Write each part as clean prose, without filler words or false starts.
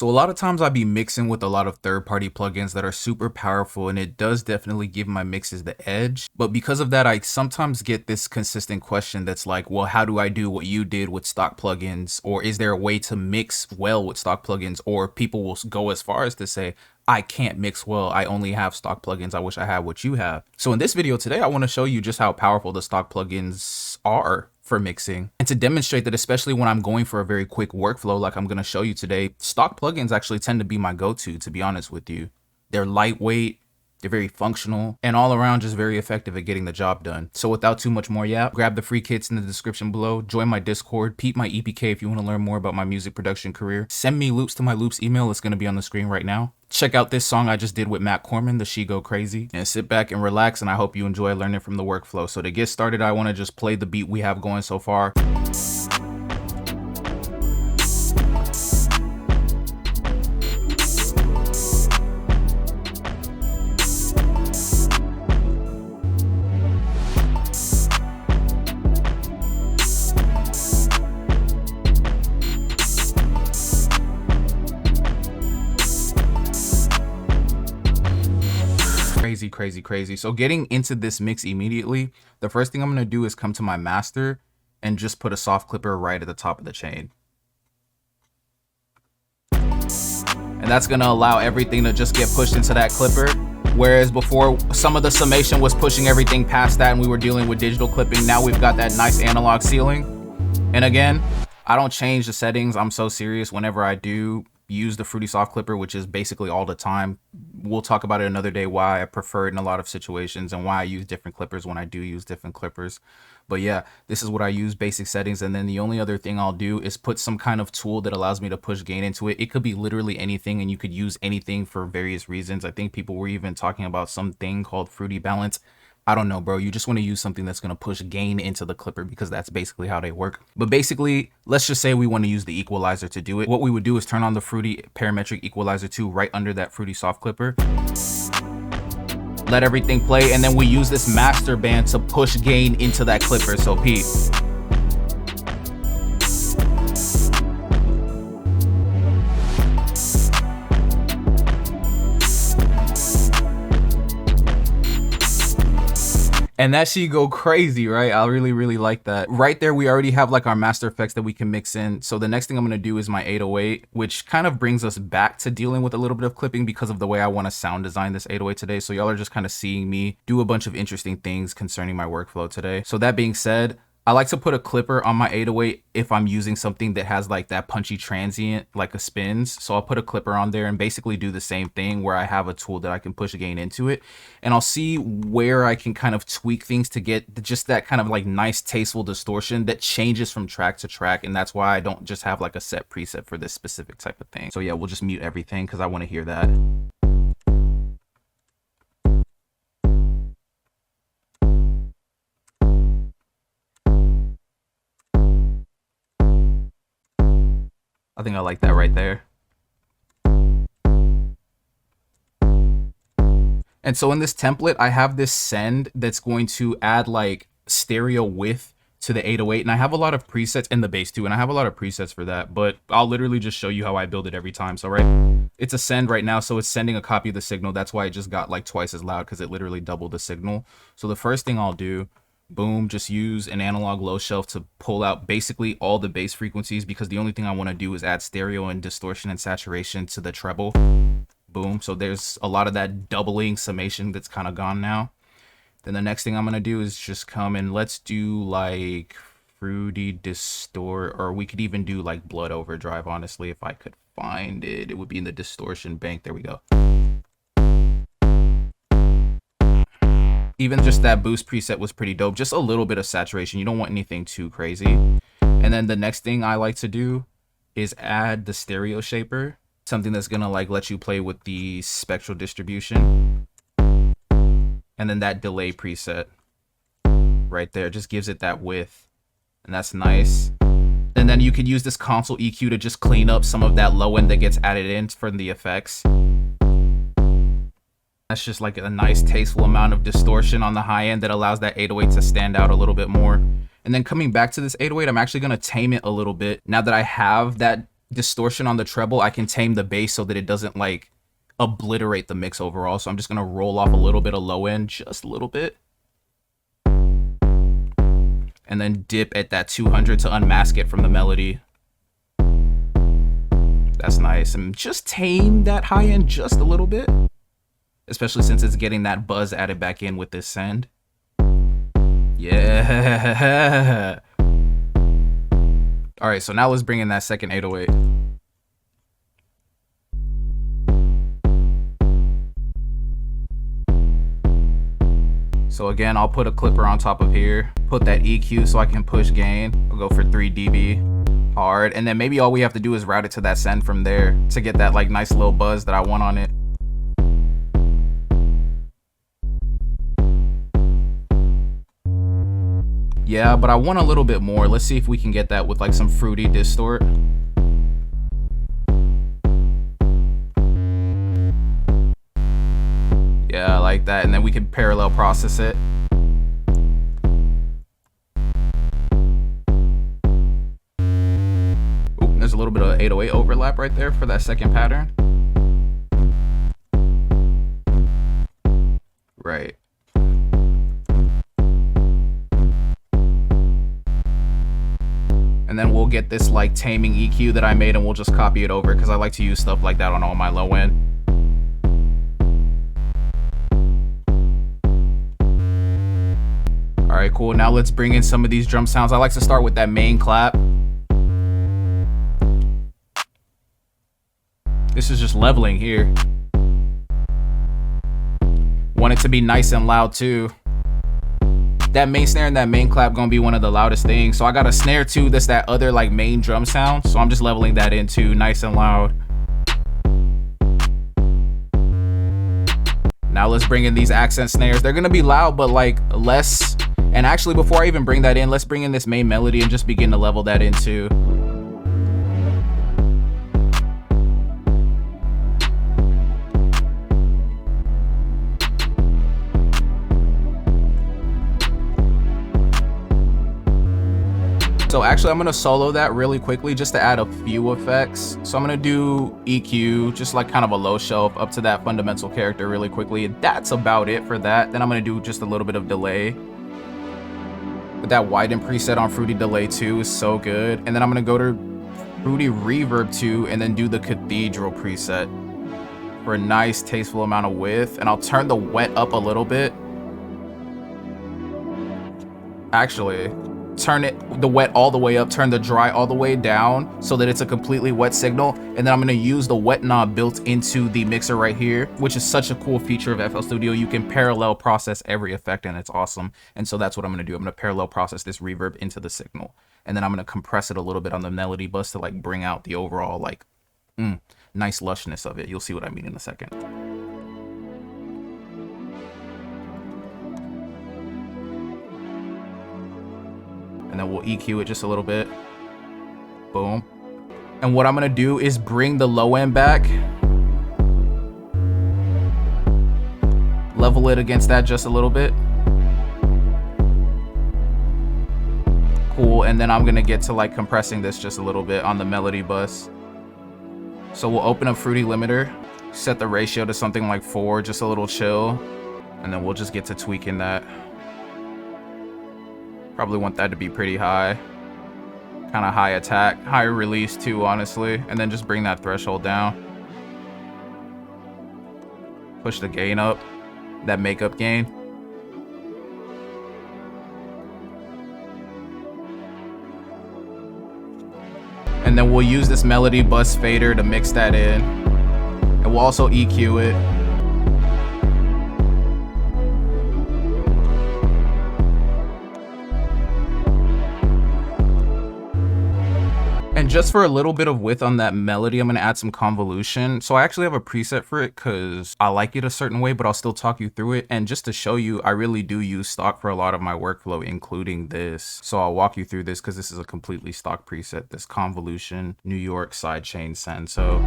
So a lot of times I be mixing with a lot of third-party plugins that are super powerful, and it does definitely give my mixes the edge. But because of that, I sometimes get this consistent question that's like, well, how do I do what you did with stock plugins? Or is there a way to mix well with stock plugins? Or people will go as far as to say, I can't mix well. I only have stock plugins. I wish I had what you have. So in this video today, I want to show you just how powerful the stock plugins are for mixing, and to demonstrate that, especially when I'm going for a very quick workflow like I'm going to show you today, stock plugins actually tend to be my go-to, to be honest with you. They're lightweight, they're very functional, and all around just very effective at getting the job done. So without too much more yap, grab the free kits in the description below, join my Discord, peep my EPK if you want to learn more about my music production career, send me loops to my loops email, it's going to be on the screen right now. Check out this song I just did with Matt Corman, the She Go Crazy, and sit back and relax, and I hope you enjoy learning from the workflow. So to get started, I want to just play the beat we have going so far. Crazy. So getting into this mix immediately, the first thing I'm going to do is come to my master and just put a soft clipper right at the top of the chain. And that's going to allow everything to just get pushed into that clipper. Whereas before, some of the summation was pushing everything past that and we were dealing with digital clipping. Now we've got that nice analog ceiling. And again, I don't change the settings. I'm so serious whenever I do use the Fruity Soft Clipper, which is basically all the time. We'll talk about it another day, why I prefer it in a lot of situations and why I use different clippers when I do use different clippers. But yeah, this is what I use, basic settings. And then the only other thing I'll do is put some kind of tool that allows me to push gain into it. It could be literally anything, and you could use anything for various reasons. I think people were even talking about something called Fruity Balance. I don't know, bro. You just want to use something that's going to push gain into the clipper because that's basically how they work. But basically, let's just say we want to use the equalizer to do it. What we would do is turn on the Fruity Parametric Equalizer 2 right under that Fruity Soft Clipper. Let everything play, and then we use this master band to push gain into that clipper. So peep. And that shit go crazy, right? I really like that. Right there, we already have like our master effects that we can mix in. So the next thing I'm gonna do is my 808, which kind of brings us back to dealing with a little bit of clipping because of the way I wanna sound design this 808 today. So y'all are just kind of seeing me do a bunch of interesting things concerning my workflow today. So that being said, I like to put a clipper on my 808 if I'm using something that has like that punchy transient, like a spins. So I'll put a clipper on there and basically do the same thing where I have a tool that I can push gain into it. And I'll see where I can kind of tweak things to get just that kind of like nice tasteful distortion that changes from track to track. And that's why I don't just have like a set preset for this specific type of thing. So yeah, we'll just mute everything because I want to hear that. I think I like that right there. And so in this template, I have this send that's going to add like stereo width to the 808. And I have a lot of presets in the bass too. And I have a lot of presets for that, but I'll literally just show you how I build it every time. So right, it's a send right now. So it's sending a copy of the signal. That's why it just got like twice as loud, because it literally doubled the signal. So the first thing I'll do, boom, just use an analog low shelf to pull out basically all the bass frequencies, because the only thing I want to do is add stereo and distortion and saturation to the treble. Boom. So there's a lot of that doubling summation that's kind of gone now. Then the next thing I'm going to do is just come and let's do like Fruity Distort, or we could even do like Blood Overdrive. Honestly, if I could find it, it would be in the distortion bank. There we go. Even just that boost preset was pretty dope. Just a little bit of saturation. You don't want anything too crazy. And then the next thing I like to do is add the stereo shaper, something that's gonna like let you play with the spectral distribution. And then that delay preset right there just gives it that width, and that's nice. And then you could use this console EQ to just clean up some of that low end that gets added in from the effects. That's just like a nice tasteful amount of distortion on the high end that allows that 808 to stand out a little bit more. And then coming back to this 808, I'm actually going to tame it a little bit now that I have that distortion on the treble, I can tame the bass so that it doesn't like obliterate the mix overall. So I'm just gonna roll off a little bit of low end, just a little bit, and then dip at that 200 to unmask it from the melody. That's nice. And just tame that high end just a little bit, especially since it's getting that buzz added back in with this send. Yeah. All right, so now let's bring in that second 808. So again, I'll put a clipper on top of here, put that EQ so I can push gain. I'll go for 3 dB hard, and then maybe all we have to do is route it to that send from there to get that like nice little buzz that I want on it. Yeah, but I want a little bit more. Let's see if we can get that with like some fruity distort. Yeah, I like that. And then we can parallel process it. Ooh, there's a little bit of 808 overlap right there for that second pattern. Right. And then we'll get this like taming EQ that I made and we'll just copy it over because I like to use stuff like that on all my low end. All right, cool. Now let's bring in some of these drum sounds. I like to start with that main clap. This is just leveling here. Want it to be nice and loud too. That main snare and that main clap gonna be one of the loudest things. So I got a snare too that's that other like main drum sound. So I'm just leveling that in too, nice and loud. Now let's bring in these accent snares. They're gonna be loud, but like less. And actually, before I even bring that in, let's bring in this main melody and just begin to level that in too. So actually, I'm gonna solo that really quickly just to add a few effects. So I'm gonna do EQ, just like kind of a low shelf up to that fundamental character really quickly. That's about it for that. Then I'm gonna do just a little bit of delay. But that widen preset on Fruity Delay 2 is so good. And then I'm gonna go to Fruity Reverb 2 and then do the Cathedral preset for a nice tasteful amount of width. And I'll turn the wet up a little bit. Actually, turn the wet all the way up, turn the dry all the way down so that it's a completely wet signal. And then I'm gonna use the wet knob built into the mixer right here, which is such a cool feature of FL Studio. You can parallel process every effect and it's awesome. And so that's what I'm gonna do. I'm gonna parallel process this reverb into the signal. And then I'm gonna compress it a little bit on the melody bus to like bring out the overall like nice lushness of it. You'll see what I mean in a second. And then we'll EQ it just a little bit. Boom. And what I'm gonna do is bring the low end back. Level it against that just a little bit. Cool, and then I'm gonna get to like compressing this just a little bit on the melody bus. So we'll open up Fruity Limiter, set the ratio to something like 4, just a little chill. And then we'll just get to tweaking that. Probably want that to be pretty high. Kind of high attack, high release too, honestly. And then just bring that threshold down. Push the gain up, that makeup gain. And then we'll use this melody bus fader to mix that in. And we'll also EQ it. And just for a little bit of width on that melody, I'm gonna add some convolution. So I actually have a preset for it because I like it a certain way, but I'll still talk you through it. And just to show you, I really do use stock for a lot of my workflow, including this. So I'll walk you through this because this is a completely stock preset, this convolution New York sidechain send. So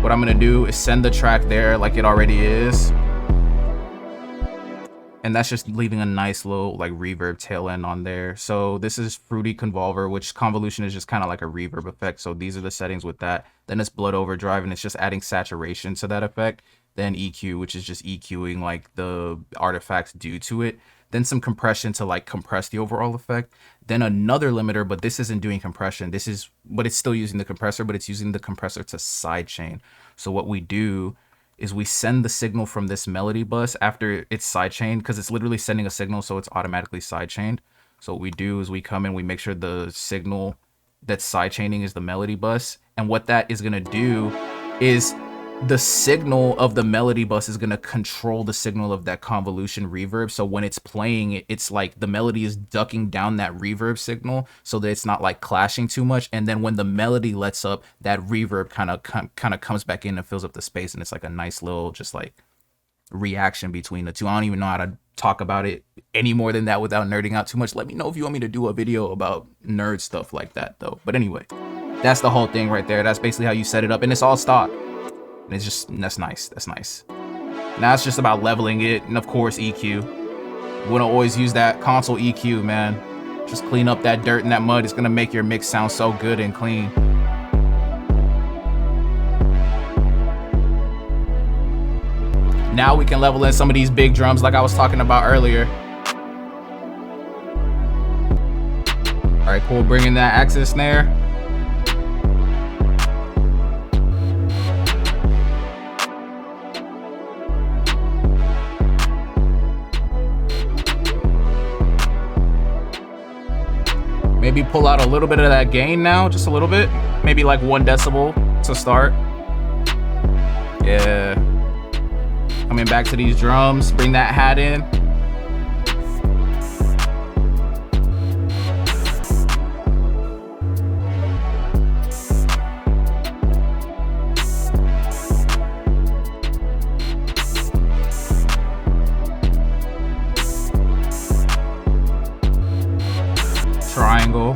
what I'm gonna do is send the track there like it already is. And that's just leaving a nice little like reverb tail end on there. So this is Fruity Convolver, which convolution is just kind of like a reverb effect. So these are the settings with that. Then it's Blood Overdrive, and it's just adding saturation to that effect. Then EQ, which is just EQing like the artifacts due to it. Then some compression to like compress the overall effect. Then another limiter, but this isn't doing compression. But it's still using the compressor, but it's using the compressor to sidechain. So what we do is we send the signal from this melody bus after it's sidechained, because it's literally sending a signal, so it's automatically sidechained. So what we do is we come in, we make sure the signal that's sidechaining is the melody bus. And what that is gonna do is the signal of the melody bus is going to control the signal of that convolution reverb. So when it's playing, it's like the melody is ducking down that reverb signal so that it's not like clashing too much. And then when the melody lets up, that reverb kind of comes back in and fills up the space. And it's like a nice little just like reaction between the two. I don't even know how to talk about it any more than that without nerding out too much. Let me know if you want me to do a video about nerd stuff like that though. But anyway, that's the whole thing right there. That's basically how you set it up, and it's all stock. And it's just, that's nice. That's nice. Now it's just about leveling it. And of course, EQ. Wouldn't always use that console EQ, man. Just clean up that dirt and that mud. It's going to make your mix sound so good and clean. Now we can level in some of these big drums like I was talking about earlier. All right, cool. Bring in that accent snare. Maybe pull out a little bit of that gain now, just a little bit. Maybe like 1 decibel to start. Yeah. Coming back to these drums, bring that hat in. Triangle.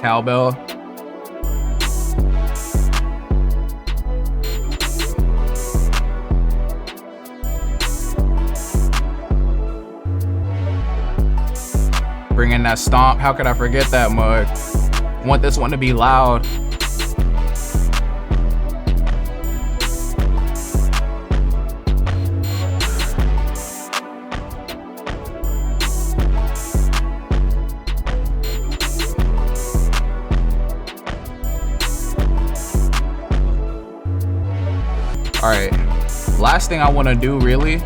Cowbell. Bring in that stomp. How could I forget that mug? Want this one to be loud. All right, last thing I want to do really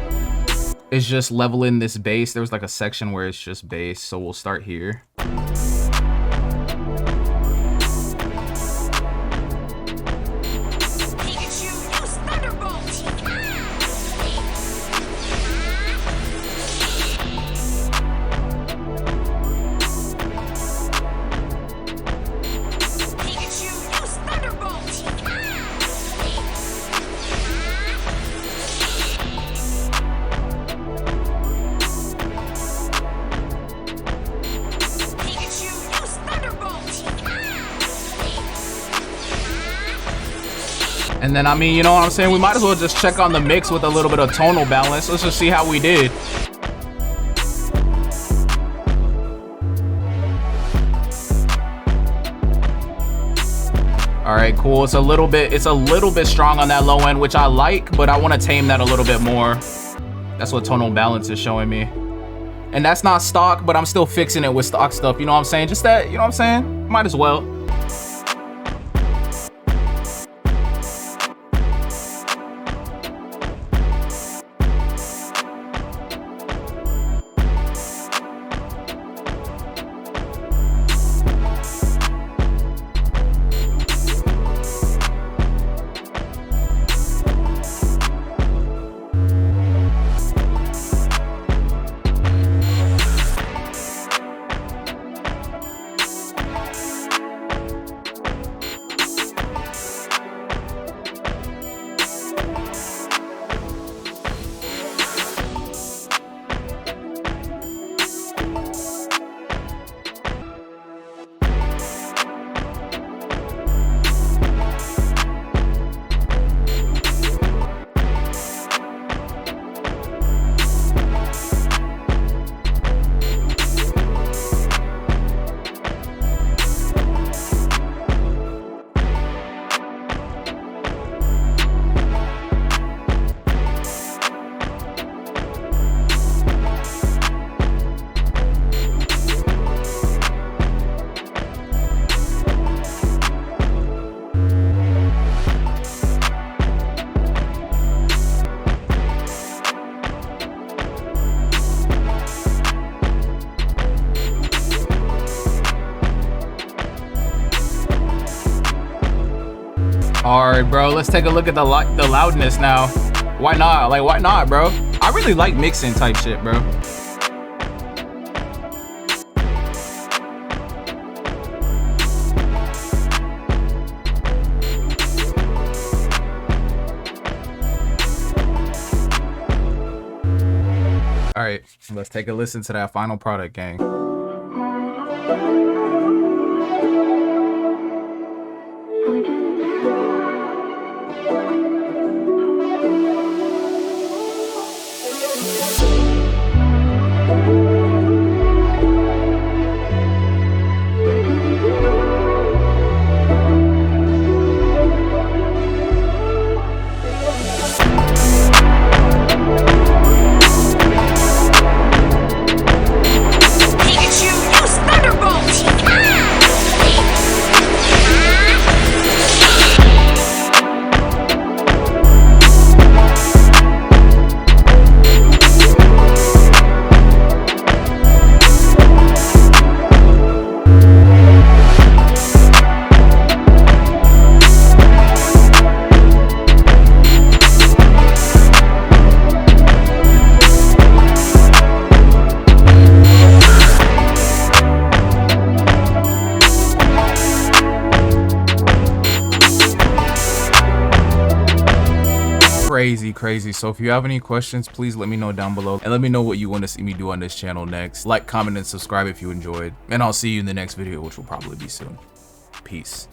is just level in this bass. There was like a section where it's just bass, so we'll start here. And then, I mean, you know what I'm saying? We might as well just check on the mix with a little bit of tonal balance. Let's just see how we did. All right, cool. It's a little bit strong on that low end, which I like, but I want to tame that a little bit more. That's what tonal balance is showing me. And that's not stock, but I'm still fixing it with stock stuff. You know what I'm saying? Just that, you know what I'm saying? Might as well. Alright, bro, let's take a look at the loudness now. Why not? Like, why not, bro? I really like mixing type shit, bro. Alright, let's take a listen to that final product, gang. Crazy. So if you have any questions, please let me know down below and let me know what you want to see me do on this channel next. Like, comment, and subscribe if you enjoyed, and I'll see you in the next video, which will probably be soon. Peace.